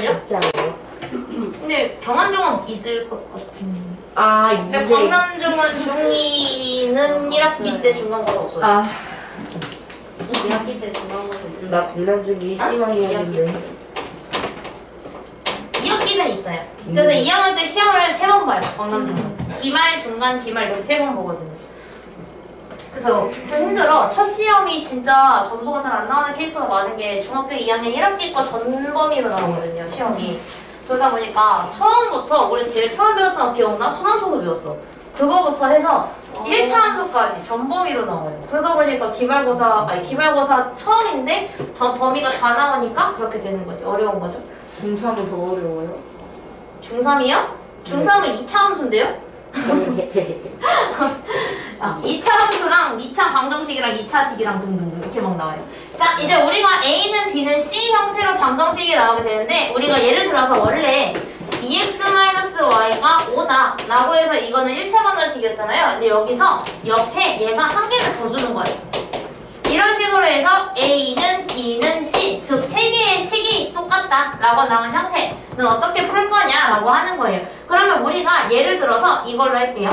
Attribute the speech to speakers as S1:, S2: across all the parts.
S1: 잠깐만요.
S2: 없지 않아요?
S1: 근데 경안중은 있을 것 같은.
S2: 아,
S1: 근데 광남중은 중2는 1학기 때 중간고사 없어요.
S2: 아,
S1: 2학기 때 중간고사 있어요.
S2: 나 강남중이 1학년이었는데.
S1: 2학기는 있어요. 그래서 2학년 때 시험을 3번 봐요. 광남중은. 기말, 중간, 기말 이렇게 3번 보거든요. 그래서 좀 힘들어. 첫 시험이 진짜 점수가 잘 안 나오는 케이스가 많은 게 중학교 2학년 1학기 거 전범위로 나오거든요, 시험이. 그러다 보니까 처음부터 우리 제일 처음 배웠던 거 기억나? 순환소도 배웠어. 그거부터 해서 1차 함수까지 전범위로 나와요. 그러다 보니까 기말고사 처음인데 범위가 다 나오니까 그렇게 되는 거죠. 어려운 거죠.
S2: 중3은 더 어려워요?
S1: 중3이요? 중3은 2차 함수인데요? 2차 함수랑 2차 방정식이랑 2차식이랑 등등 이렇게 막 나와요. 자, 이제 우리가 A는 B는 C 형태로 방정식이 나오게 되는데 우리가 예를 들어서 원래 2x-y가 5다 라고 해서 이거는 1차 방정식이었잖아요. 근데 여기서 옆에 얘가 한 개를 더 주는 거예요. 이런 식으로 해서 A는 B는 C, 즉 3개의 식이 똑같다 라고 나온 형태는 어떻게 풀 거냐 라고 하는 거예요. 그러면 우리가 예를 들어서 이걸로 할게요.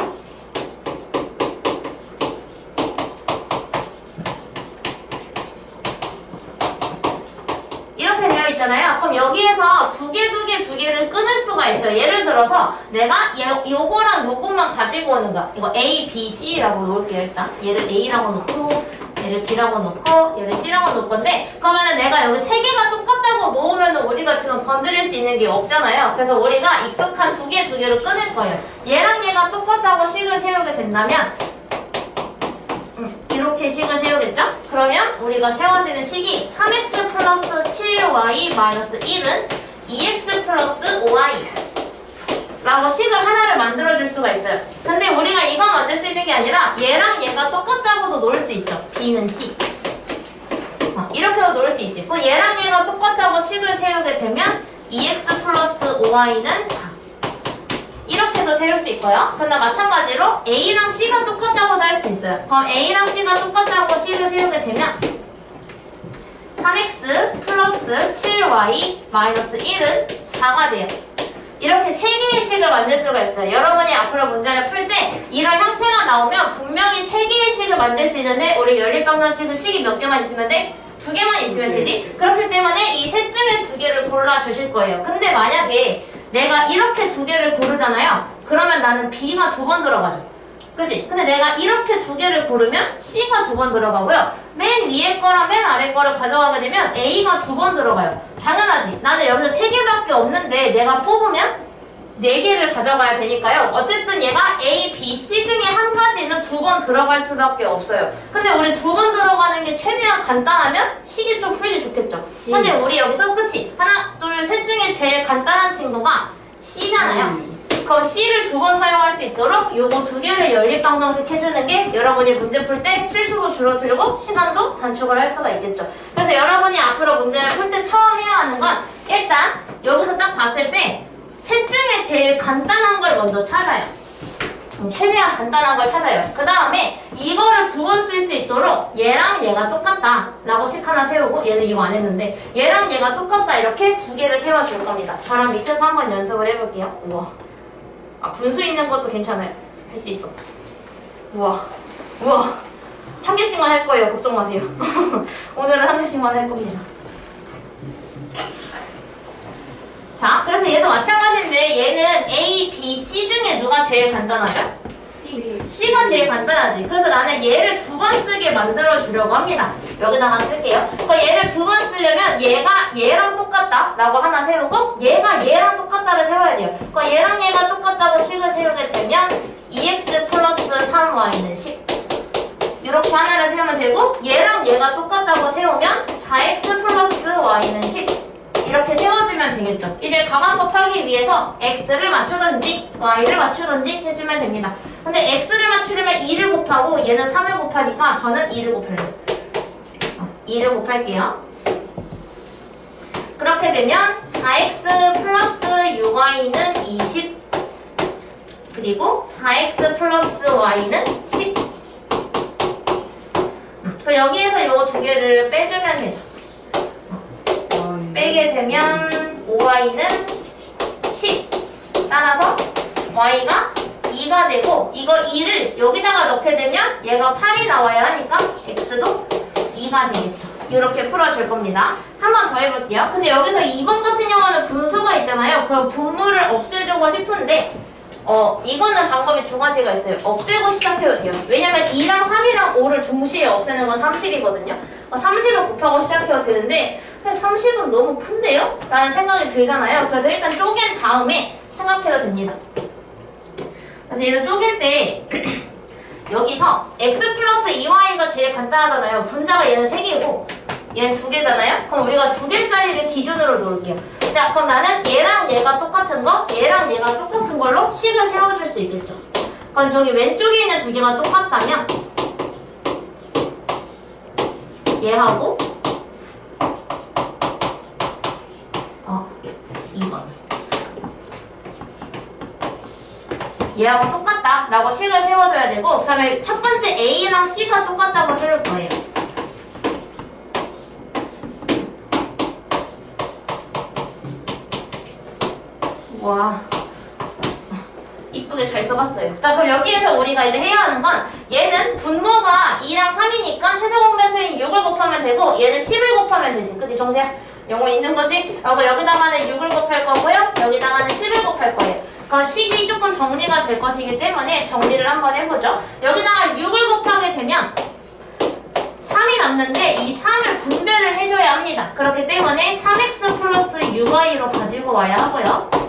S1: 이렇게 되어 있잖아요. 그럼 여기에서 두 개를 끊을 수가 있어요. 예를 들어서 내가 요거랑 요것만 가지고 오는 거야. 이거 A, B, C라고 놓을게요. 일단 얘를 A라고 놓고 얘를 B라고 놓고 얘를 C라고 놓을 건데 그러면은 내가 여기 3개가 똑같다고 놓으면은 우리가 지금 건드릴 수 있는 게 없잖아요. 그래서 우리가 익숙한 두 개를 끊을 거예요. 얘랑 얘가 똑같다고 식을 세우게 된다면 이렇게 식을 세우겠죠? 그러면 우리가 세워지는 식이 3x 플러스 7y 마이너스 1은 2x 플러스 5y 라고 식을 하나를 만들어줄 수가 있어요. 근데 우리가 이거 만들 수 있는 게 아니라 얘랑 얘가 똑같다고도 놓을 수 있죠. B는 C. 이렇게도 놓을 수 있지. 그럼 얘랑 얘가 똑같다고 식을 세우게 되면 2x 플러스 5y는 4. 이렇게도 세울 수 있고요. 근데 마찬가지로 A랑 C가 똑같다고도 할 수 있어요. 그럼 A랑 C가 똑같다고 식을 세우게 되면 3x 플러스 7y 마이너스 1은 4가 돼요. 이렇게 3개의 식을 만들 수가 있어요. 여러분이 앞으로 문제를 풀 때 이런 형태가 나오면 분명히 3개의 식을 만들 수 있는데 우리 연립방정식은 식이 몇 개만 있으면 돼? 2개만 있으면 되지? 그렇기 때문에 이 셋 중에 2개를 골라주실 거예요. 근데 만약에 내가 이렇게 2개를 고르잖아요. 그러면 나는 B가 2번 들어가죠. 그치? 근데 내가 이렇게 2개를 고르면 C가 2번 들어가고요. 맨 위에 거랑 맨 아래 거를 가져가게 되면 A가 2번 들어가요. 당연하지. 나는 여기서 3개밖에 없는데 내가 뽑으면 4개를 가져가야 되니까요. 어쨌든 얘가 A, B, C 중에 한 가지는 2번 들어갈 수밖에 없어요. 근데 우리 2번 들어가는 게 최대한 간단하면 식이 좀 풀기 좋겠죠. 근데 우리 여기서 그치? 하나, 둘, 셋 중에 제일 간단한 친구가 C잖아요. 그럼 C를 2번 사용할 수 있도록 요거 2개를 연립방정식 해주는 게 여러분이 문제 풀 때 실수도 줄어들고 시간도 단축을 할 수가 있겠죠. 그래서 여러분이 앞으로 문제를 풀 때 처음 해야 하는 건 일단 여기서 딱 봤을 때 셋 중에 제일 간단한 걸 먼저 찾아요. 최대한 간단한 걸 찾아요. 그 다음에 이거를 2번 쓸 수 있도록 얘랑 얘가 똑같다 라고 식 하나 세우고 얘는 이거 안 했는데 얘랑 얘가 똑같다 이렇게 2개를 세워줄 겁니다. 저랑 밑에서 한번 연습을 해볼게요. 우와. 분수 있는 것도 괜찮아요. 할 수 있어. 우와. 한 개씩만 할 거예요. 걱정 마세요. 오늘은 한 개씩만 할 겁니다. 자, 그래서 얘도 마찬가지인데 얘는 A, B, C 중에 누가 제일 간단하죠? C가 제일 간단하지. 그래서 나는 얘를 2번 쓰게 만들어 주려고 합니다. 여기다가 쓸게요. 그럼 얘를 2번 쓰려면 얘가 얘랑 똑같다 라고 하나 세우고 얘가 얘랑 똑같다를 세워야 돼요. 그럼 얘랑 얘가 똑같다고 식을 세우게 되면 2x 플러스 3y는 10 이렇게 하나를 세우면 되고 얘랑 얘가 똑같다고 세우면 4x 플러스 y는 10 이렇게 세워주면 되겠죠. 이제 가관법 하기 위해서 x를 맞추든지 y를 맞추든지 해주면 됩니다. 근데 x를 맞추려면 2를 곱하고 얘는 3을 곱하니까 저는 2를 곱할래요. 2를 곱할게요. 그렇게 되면 4x 플러스 6y는 20 그리고 4x 플러스 y는 10 그 여기에서 요거 2개를 빼주면 되죠. 빼게 되면 5 y는 10. 따라서 y가 2가 되고 이거 2를 여기다가 넣게 되면 얘가 8이 나와야 하니까 x도 2가 되겠죠. 이렇게 풀어줄 겁니다. 한 번 더 해볼게요. 근데 여기서 2번 같은 경우는 분수가 있잖아요. 그럼 분모를 없애주고 싶은데 이거는 방법이 두 가지가 있어요. 없애고 시작해도 돼요. 왜냐면 2랑 3이랑 5를 동시에 없애는 건 30이거든요. 30을 곱하고 시작해도 되는데 30은 너무 큰데요? 라는 생각이 들잖아요. 그래서 일단 쪼갠 다음에 생각해도 됩니다. 그래서 얘를 쪼갤 때 여기서 x 플러스 2y가 제일 간단하잖아요. 분자가 얘는 3개고 얘는 2개잖아요. 그럼 우리가 2개짜리를 기준으로 놓을게요. 자, 그럼 나는 얘랑 얘가 똑같은 거, 얘랑 얘가 똑같은 걸로 식을 세워줄 수 있겠죠. 그럼 저기 왼쪽에 있는 2개가 똑같다면 얘하고 2번 얘하고 똑같다 라고 식을 세워줘야 되고, 그 다음에 첫 번째 A랑 C가 똑같다고 세울 거예요. 와, 이쁘게 잘 써봤어요. 자, 그럼 여기에서 우리가 이제 해야 하는 건, 얘는 분모가 2랑 3이니까 최소 공배수인 6을 곱하면 되고 얘는 10을 곱하면 되지. 그치 정재야? 영어 있는 거지? 그리고 여기다가는 6을 곱할 거고요, 여기다가는 10을 곱할 거예요. 그럼 식이 조금 정리가 될 것이기 때문에 정리를 한번 해보죠. 여기다가 6을 곱하게 되면 3이 남는데 이 3을 분배를 해줘야 합니다. 그렇기 때문에 3x 플러스 6y로 가지고 와야 하고요.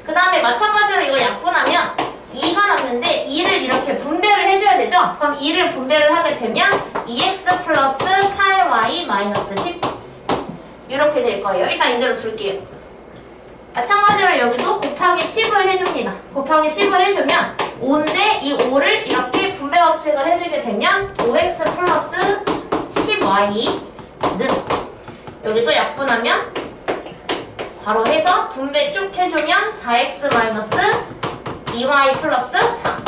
S1: 그 다음에 마찬가지로 이거 약분하면 2가 남는데 2를 이렇게 분배를 해줘야 되죠. 그럼 2를 분배를 하게 되면 2x 플러스 8y 마이너스 10 이렇게 될 거예요. 일단 이대로 둘게요. 마찬가지로 여기도 곱하기 10을 해줍니다. 곱하기 10을 해주면 5인데 이 5를 이렇게 분배 법칙을 해주게 되면 5x 플러스 10y는 여기도 약분하면 바로 해서 분배 쭉 해주면 4x 마이너스 2y 플러스 4.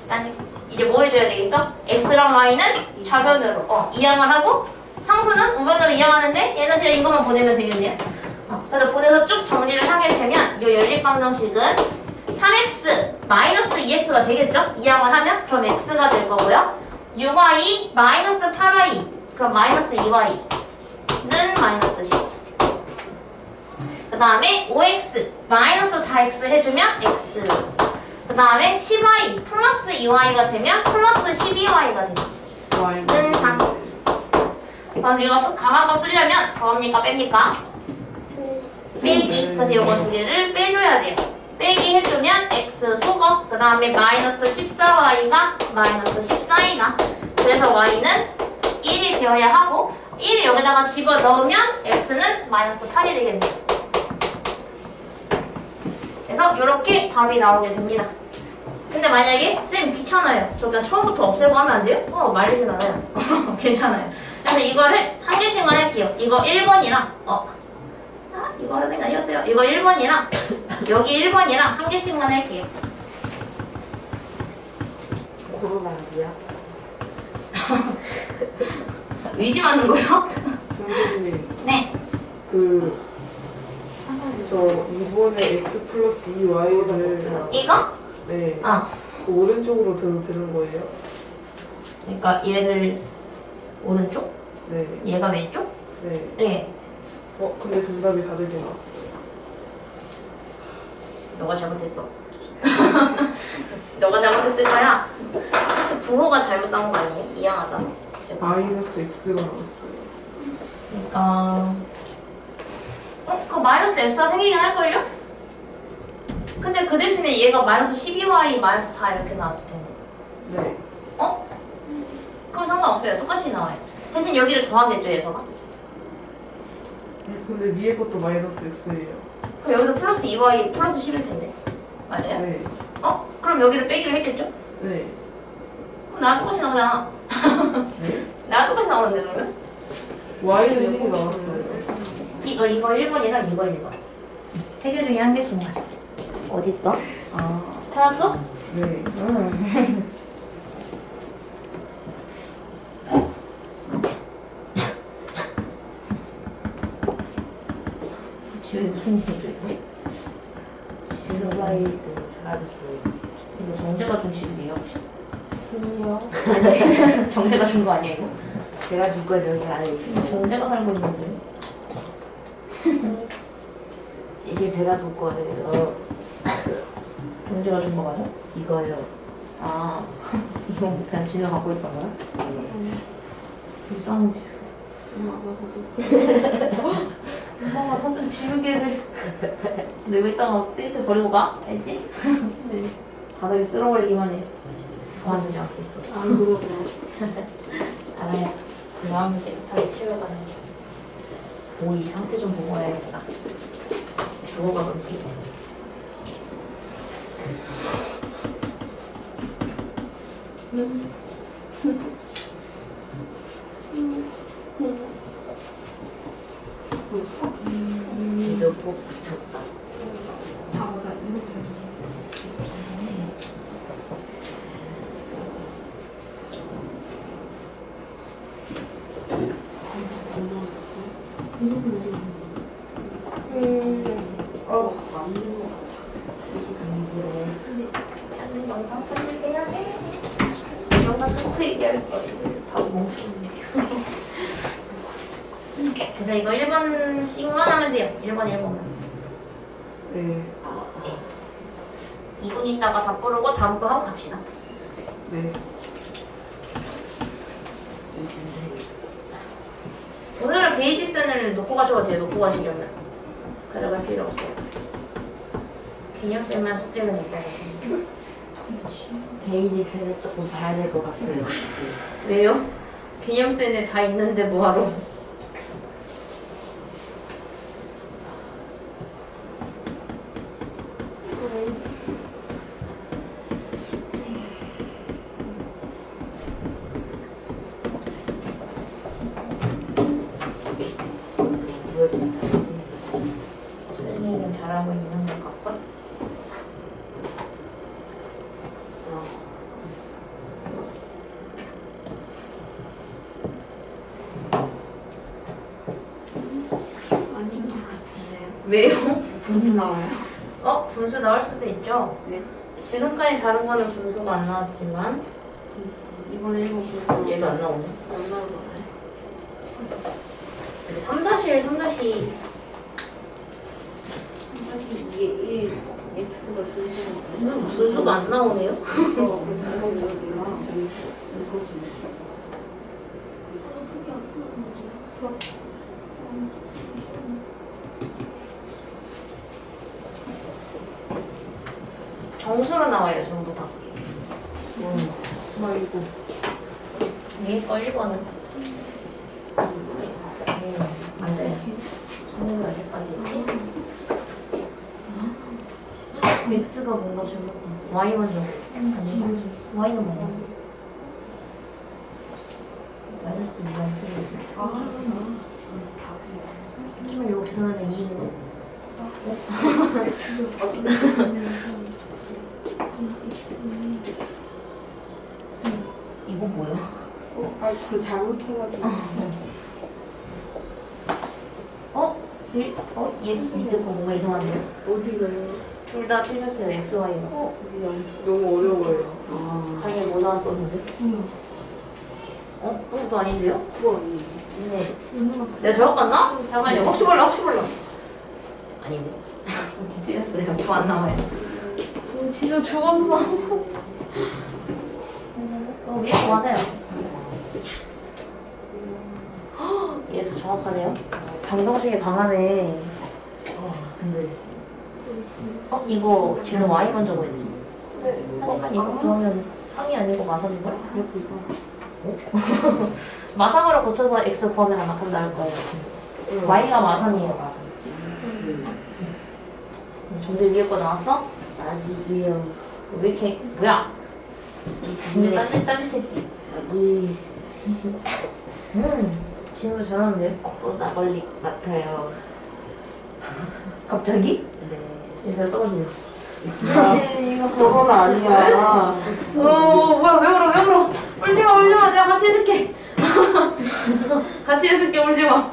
S1: 짠. 이제 뭐 해줘야 되겠어? x랑 y는 좌변으로 이항을 하고 상수는 우변으로 이항하는데 얘는 그냥 이것만 보내면 되겠네요. 그래서 보내서 쭉 정리를 하게 되면 이 연립방정식은 3x 마이너스 2x가 되겠죠? 이항을 하면 그럼 x가 될 거고요. 6y 마이너스 8y 그럼 마이너스 2y는 마이너스 10. 그 다음에 5x 마이너스 4x 해주면 x. 그 다음에 10y 플러스 2y가 되면 플러스 12y가 됩니다. 는 4. 그래서 이거 강한 거 쓰려면 더합니까 뺍니까? 빼기. 그래서 이거 두 개를 빼줘야 돼요. 빼기 해주면 x 소거. 그 다음에 마이너스 14y가 마이너스 14이나. 그래서 y는 1이 되어야 하고 1을 여기다가 집어넣으면 x는 마이너스 8이 되겠네요. 그래서 이렇게 답이 나오게 됩니다. 근데 만약에 쌤 귀찮아요. 저 그냥 처음부터 없애고 하면 안 돼요? 말리진 않아요. 괜찮아요. 그래서 이거를 한 개씩만 할게요. 이거 1번이랑 이거 하는 게 아니었어요. 이거 1번이랑 여기 1번이랑 한 개씩만 할게요.
S2: 코로나 아니야?
S1: 의심하는 거요?
S2: 선생님.
S1: 네.
S2: 저 2번에 x 플러스 2y를
S1: 이거?
S2: 네. 그 오른쪽으로 들어도 되는 거예요?
S1: 그러니까 얘를 오른쪽?
S2: 네.
S1: 얘가 왼쪽?
S2: 네.
S1: 네.
S2: 근데 정답이 다르게 나왔어요.
S1: 너가 잘못했어. 너가 잘못했을 거야. 혹시 부호가 잘못 나온 거 아니에요? 이양하다.
S2: 마이너스 x가 나왔어요.
S1: 그러니까 그 마이너스 x가 생기긴 할걸요? 근데 그 대신에 얘가 마이너스 12y 마이너스 4 이렇게 나왔을 텐데.
S2: 네.
S1: 그럼 상관없어요. 똑같이 나와요. 대신 여기를 더하겠죠, 얘서가?
S2: 근데 위에 것도 마이너스 x예요.
S1: 그럼 여기도 플러스 2y 플러스 10일 텐데. 맞아요?
S2: 네.
S1: 그럼 여기를 빼기를 했겠죠?
S2: 네.
S1: 그럼 나랑 똑같이 나오잖아.
S2: 네?
S1: 나랑 똑같이 나오는데 그러면?
S2: y는 여기 나왔어요.
S1: 이거 1번이랑 이거 1번. 세 개 중에 한 개씩만. 어딨어? 찾았어?
S2: 네.
S1: 지우이 무슨 일이죠 이거?
S3: 스라이드 사라졌어요.
S1: 이거 정재가 준 지우이에요 혹시?
S3: 아니요.
S1: 정재가 준 거 아니야 이거?
S3: 제가 줄 거예요. 여기 안에 있어요.
S1: 정재가 살고 있는데
S3: 이게 제가 줄 거예요.
S1: 정재가 준 거 맞아?
S3: 이거요.
S1: 아 이거 그냥 진우 갖고 있던 거야? 불쌍한 지우. 엄마가 사준 지우개를 너 이거 이따가 스위트 버리고 가? 알지? 네. 바닥에 쓸어버리기만 해. 도와주지 않겠어.
S2: 안 그러고.
S1: 알아요. 마음을 깨끗하게 치워가는 오이 상태 좀 보고 와야겠다. 죽어가던 피.
S3: 지도 꼭 붙였다.
S1: 찾는 영상 편집해야 돼. 영상 끊고 얘기할 거야. 바로 멈췄네. 그래서 이거 1번씩만 하면 돼요. 1번 1번만.
S2: 네.
S1: 2분 있다가 다 부르고 다음 거 하고 갑시다.
S2: 네.
S1: 오늘은 베이직선을 놓고 가셔도 돼요. 놓고 가시려면. 가져갈 필요 없어요. 개념쌤만 숙제는 있다고.
S3: 베이직스는 조금 봐야 될 것 같아요.
S1: 왜요? 개념쌤에 다 있는데 뭐하러? 선생님은 잘하고 있는 것 같군.
S4: 아닌 것 같은데요.
S1: 왜요?
S4: 분수 나와요.
S1: 분수 나올 수도 있죠.
S4: 네.
S1: 지금까지 다른 거는 분수가 안 나왔지만
S4: 이번 1번 분수
S1: 얘도 안 나오네.
S4: 안 나오잖아요.
S1: 3-1, 3-2
S4: 사실 이게 1, x가 분수가
S1: 분수가 안 나오네요. 정수로 나와요, 전부 다.
S2: 아이고.
S1: 얘 거 1번은. 안 돼. 선생님 어디까지 있지? X가 뭔가 잘못됐어. Y 먼저. 아닌가? Y는 뭔가? 마이너스 2랑 쓰고 하지만 이거 계산하면 2인 거. 이거 뭐야?
S2: 그 잘못해가지고.
S1: 얘 밑에 거 뭔가 이상한데요?
S2: 어디가요?
S1: 둘 다 틀렸어요, X, Y가.
S2: 그냥 너무 어려워요. 아.
S1: 아니, 뭐 나왔었는데? 그것도 아닌데요?
S2: 그거 아니에요.
S1: 네. 내가 잘못 봤나? 잠깐만요. 혹시 몰라, 혹시 몰라. 아닌데. 틀렸어요. 또 안 나와요. 진짜 죽었어. 위에 뭐 하세요? 얘에서 정확하네요. 방정식이 강하네.
S3: 근데
S1: 이거 지금 Y 먼저 보여야지. 하지만 이거 그러면 3이 아니고 마삼인걸? 마삼으로 고쳐서 X 구하면 아마 그럼 나올 거예요. Y가 마삼이에요, 마삼. 점들 위에 거 나왔어?
S3: 아직이요.
S1: 왜 이렇게, 뭐야? 근데 딴짓했지?
S3: 아직
S1: 진우도 잘하는데요?
S3: 나걸리 같아요.
S1: 갑자기?
S3: 네.
S1: 얘들 떨어지네.
S2: 이거 코로나 아니야.
S1: 뭐야, 왜 울어, 왜 울어? 울지마, 울지마. 내가 같이 해줄게. 같이 해줄게, 울지마.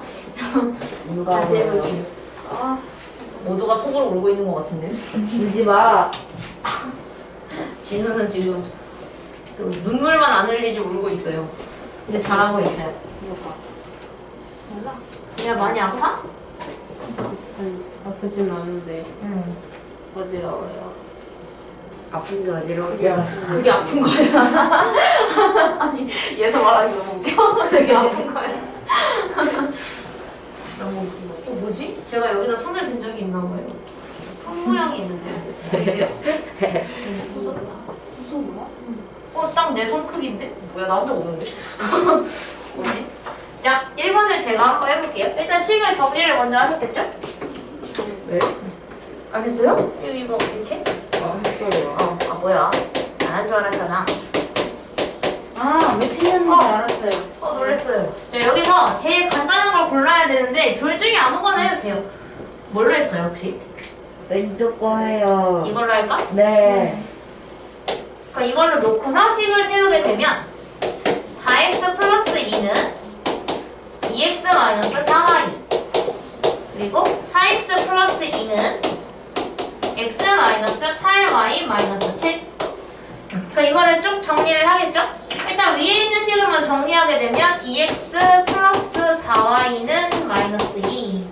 S3: 누가
S1: 다시
S3: 울어요?
S1: 해볼게. 모두가 속으로 울고 있는 것 같은데.
S3: 울지 마.
S1: 진우는 지금 그 눈물만 안 흘리지 울고 있어요. 근데 잘하고 있어요.
S2: 몰라.
S1: 진우야 많이 아파?
S2: 아프진 않은데
S1: 응.
S2: 어지러워요.
S3: 아픈 게 어지러워.
S1: 그게 아픈 거야. 아니 얘서 말하기 너무 웃겨. 그게 아픈 거야. 너무 웃겨. 뭐지? 제가 여기다 손을 댄 적이 있나 봐요. 손 모양이 있는데요. 보이세요?
S2: 무슨 뭐야?
S1: 딱 내 손 크기인데? 뭐야, 나온 적 없는데? 뭐지? 자, 1번을 제가 한번 해볼게요. 일단 식을 정리를 먼저 하셨겠죠?
S2: 네?
S1: 알겠어요? 이거 이렇게?
S2: 했어요.
S1: 뭐야. 안 한 줄 알았잖아.
S3: 왜 틀렸는지 알았어요.
S1: 놀랬어요. 자, 여기서 제일 간단한 걸 골라야 되는데, 둘 중에 아무거나 해도 돼요. 뭘로 했어요, 혹시?
S3: 왼쪽 거 해요.
S1: 이걸로 할까?
S3: 네.
S1: 그러니까 이걸로 놓고서 식을 세우게 되면 4x 플러스 2는 2x 마이너스 4y 그리고 4x 플러스 2는 x 마이너스 8y 마이너스 7 그러니까 이거를 쭉 정리를 하겠죠? 일단 위에 있는 식을 먼저 정리하게 되면 2x 플러스 4y는 마이너스 2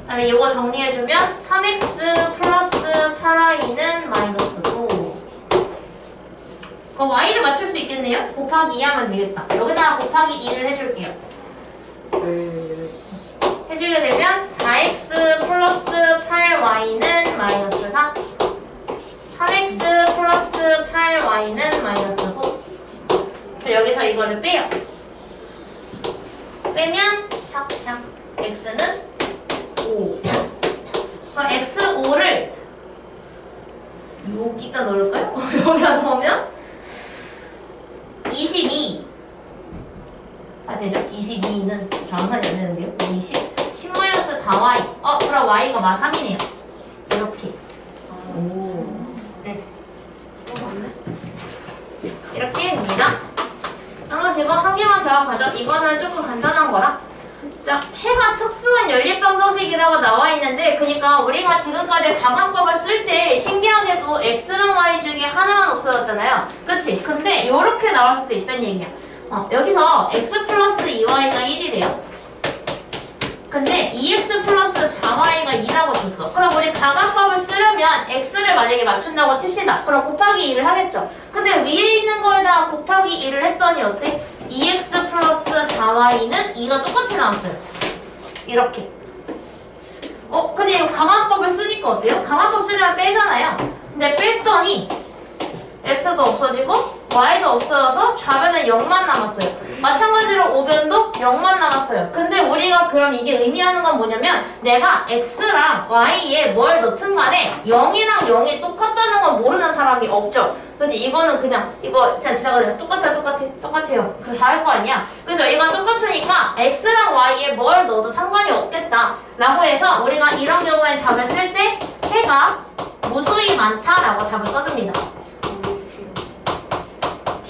S1: 그다음에 이거 정리해주면 3x 플러스 8y는 마이너스 9 그 y를 맞출 수 있겠네요? 곱하기 2 하면 되겠다. 여기다가 곱하기 2를 해줄게요.
S2: 네.
S1: 해주게 되면 4x 플러스 8y는 마이너스 4 3x 플러스 8y는 마이너스 9 여기서 이거를 빼요. 빼면 샥샥 x는 5 그럼 x5를 여기다 넣을까요? 여기다 넣으면 22 되죠? 22는 정산이 안 되는데요? 20 10-4y 그럼 y가 마 3이네요 이렇게 이렇게 됩니다. 지금 한 개만 더 하죠. 이거는 조금 간단한 거라 자, 해가 특수한 연립방정식이라고 나와 있는데 그러니까 우리가 지금까지 가관법을 쓸 때 신기하게도 x랑 y 중에 하나만 없어졌잖아요. 그치? 근데 이렇게 나올 수도 있다는 얘기야. 여기서 x 플러스 2y가 1이래요. 근데 2x 플러스 4y가 2라고 줬어. 그럼 우리 가관법을 쓰려면 x를 만약에 맞춘다고 칩시다. 그럼 곱하기 2를 하겠죠. 근데 위에 있는 거에다가 곱하기 2를 했더니 어때? 2x 플러스 4y는 2가 똑같이 나왔어요. 이렇게. 근데 이거 가관법을 쓰니까 어때요? 가관법 쓰려면 빼잖아요. 근데 뺐더니 x도 없어지고 y도 없어져서 좌변은 0만 남았어요. 마찬가지로 오변도 0만 남았어요. 근데 우리가 그럼 이게 의미하는 건 뭐냐면 내가 x랑 y에 뭘 넣든 간에 0이랑 0이 똑같다는 건 모르는 사람이 없죠. 그치? 이거는 그냥 이거 그냥 지나가도 똑같아요. 그거 다 할 거 아니야. 그죠? 이건 똑같으니까 x랑 y에 뭘 넣어도 상관이 없겠다 라고 해서 우리가 이런 경우엔 답을 쓸 때 해가 무수히 많다라고 답을 써줍니다.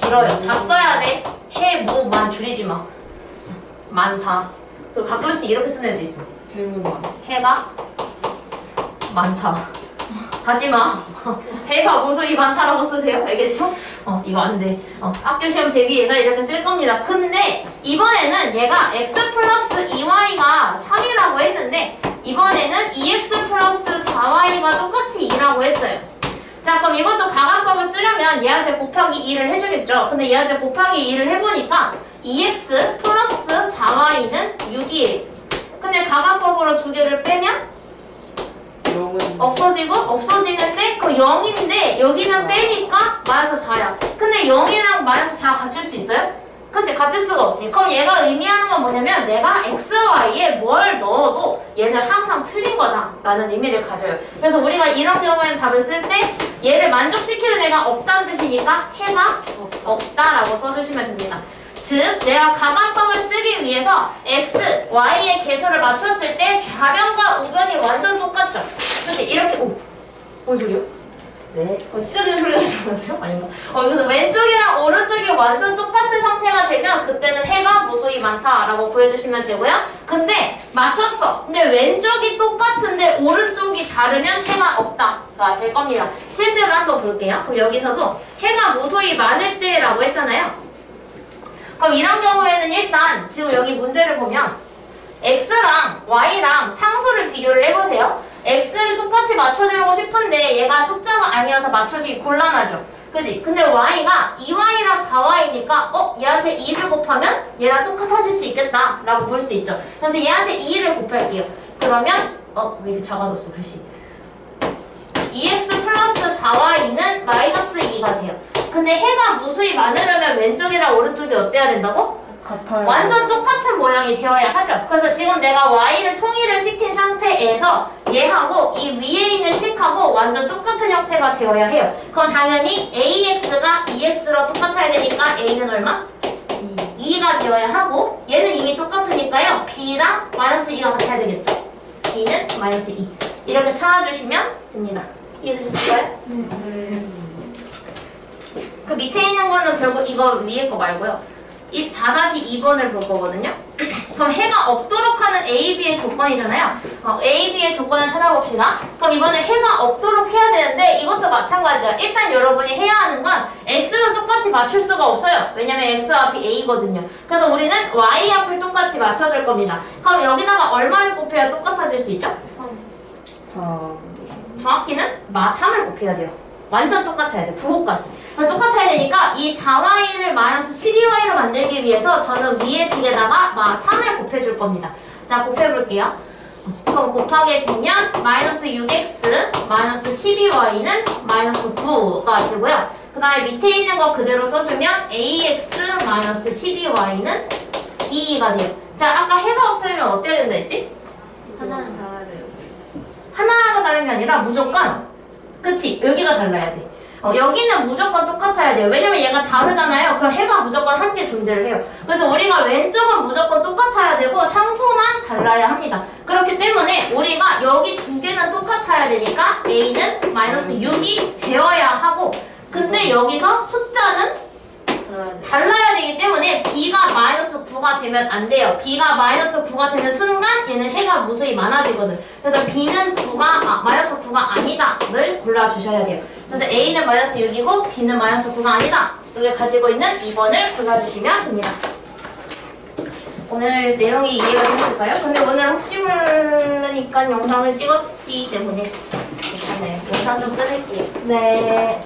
S1: 길어요. 다 써야 돼. 해, 무, 만 줄이지 마. 많다. 그리고 가끔씩 이렇게 쓰는 애도 있어.
S2: 해무만.
S1: 해가 많다. 하지마. 해가 무수히 많다라고 쓰세요. 알겠죠? 이거 안 돼. 학교 시험 대비해서 이렇게 쓸 겁니다. 근데 이번에는 얘가 x 플러스 2y가 3이라고 했는데 이번에는 2x 플러스 4y가 똑같이 2라고 했어요. 자, 그럼 이것도 가관법을 쓰려면 얘한테 곱하기 2를 해주겠죠. 근데 얘한테 곱하기 2를 해보니까 2x 플러스 4y는 6이에요. 근데 가관법으로 두 개를 빼면
S2: 0은
S1: 없어지고 없어지는데 그 0인데 여기는 빼니까 마이너스 4야. 근데 0이랑 마이너스 4 같을 수 있어요? 그치? 같을 수가 없지. 그럼 얘가 의미하는 건 뭐냐면 내가 x, y에 뭘 넣어도 얘는 항상 틀린 거다 라는 의미를 가져요. 그래서 우리가 이런 경우에는 답을 쓸 때 얘를 만족시키는 애가 없다는 뜻이니까 해가 없다라고 써주시면 됩니다. 즉 내가 가관법을 쓰기 위해서 x, y의 개수를 맞췄을 때 좌변과 우변이 완전 똑같죠? 그치? 이렇게 뭔 소리요?
S3: 네.
S1: 찢어지는 소리가 나지 않았어요? 아닌가? 그래서 왼쪽이랑 오른쪽이 완전 똑같은 상태가 되면 그때는 해가 무수히 많다라고 구해주시면 되고요. 근데 맞췄어. 근데 왼쪽이 똑같은데 오른쪽이 다르면 X가 될 겁니다. 실제로 한번 볼게요. 그럼 여기서도 해가 무수히 많을 때라고 했잖아요. 그럼 이런 경우에는 일단 지금 여기 문제를 보면 X랑 Y랑 상수를 비교를 해보세요. X를 똑같이 맞춰주고 싶은데 얘가 숫자가 아니어서 맞춰주기 곤란하죠. 그지? 근데 Y가 2Y랑 4Y니까 얘한테 2를 곱하면 얘랑 똑같아질 수 있겠다 라고 볼 수 있죠. 그래서 얘한테 2를 곱할게요. 그러면 왜 이렇게 작아졌어 글씨. 2X 플러스 4Y는 마이너스 2가 돼요. 근데 해가 무수히 많으려면 왼쪽이랑 오른쪽이 어때야 된다고?
S3: 같아요.
S1: 완전 똑같은 모양이 되어야 하죠. 그래서 지금 내가 Y를 통일을 시킨 상태에서 얘하고 이 위에 있는 식하고 완전 똑같은 형태가 되어야 해요. 그럼 당연히 AX가 EX로 똑같아야 되니까 A는 얼마? 2가 되어야 하고 얘는 이미 똑같으니까요. B랑 마이너스 2가 같아야 되겠죠. B는 마이너스 2 이렇게 찾아주시면 됩니다. 이해되셨어요?
S4: 네.
S1: 그 밑에 있는 거는 결국 이거 위에 거 말고요. 이 4-2번을 볼 거거든요. 그럼 해가 없도록 하는 A, B의 조건이잖아요. A, B의 조건을 찾아봅시다. 그럼 이번에 해가 없도록 해야 되는데 이것도 마찬가지야. 일단 여러분이 해야 하는 건 X를 똑같이 맞출 수가 없어요. 왜냐면 X 앞이 A거든요. 그래서 우리는 Y 앞을 똑같이 맞춰줄 겁니다. 그럼 여기다가 얼마를 곱해야 똑같아질 수 있죠? 정확히는 마 3을 곱해야 돼요. 완전 똑같아야 돼. 부호까지. 똑같아야 되니까 이 4y를 마이너스 12y로 만들기 위해서 저는 위의 식에다가 마 3을 곱해줄 겁니다. 자, 곱해볼게요. 그럼 곱하게 되면 마이너스 6x 마이너스 12y는 마이너스 9가 되고요. 그 다음에 밑에 있는 거 그대로 써주면 ax 마이너스 12y는 b가 돼요. 자, 아까 해가 없으면 어때야 된다 했지?
S4: 하나는 달아야 돼요.
S1: 하나가 다른 게 아니라 무조건 그치? 여기가 달라야 돼. 여기는 무조건 똑같아야 돼요. 왜냐면 얘가 다르잖아요. 그럼 해가 무조건 한 개 존재를 해요. 그래서 우리가 왼쪽은 무조건 똑같아야 되고 상수만 달라야 합니다. 그렇기 때문에 우리가 여기 두 개는 똑같아야 되니까 A는 마이너스 6이 되어야 하고 근데 여기서 숫자는 달라야 되기 때문에 B가 마이너스 9가 되면 안 돼요. B가 마이너스 9가 되는 순간 얘는 해가 무수히 많아지거든. 그래서 B는 마이너스 9가 아니다를 골라주셔야 돼요. 그래서 A는 마이너스 6이고 B는 마이너스 9가 아니다. 를 가지고 있는 2번을 골라주시면 됩니다. 오늘 내용이 이해가 되실까요? 근데 오늘 혹시 모르니까 영상을 찍었기 때문에 괜찮아요. 영상 좀 끊을게요.
S3: 네.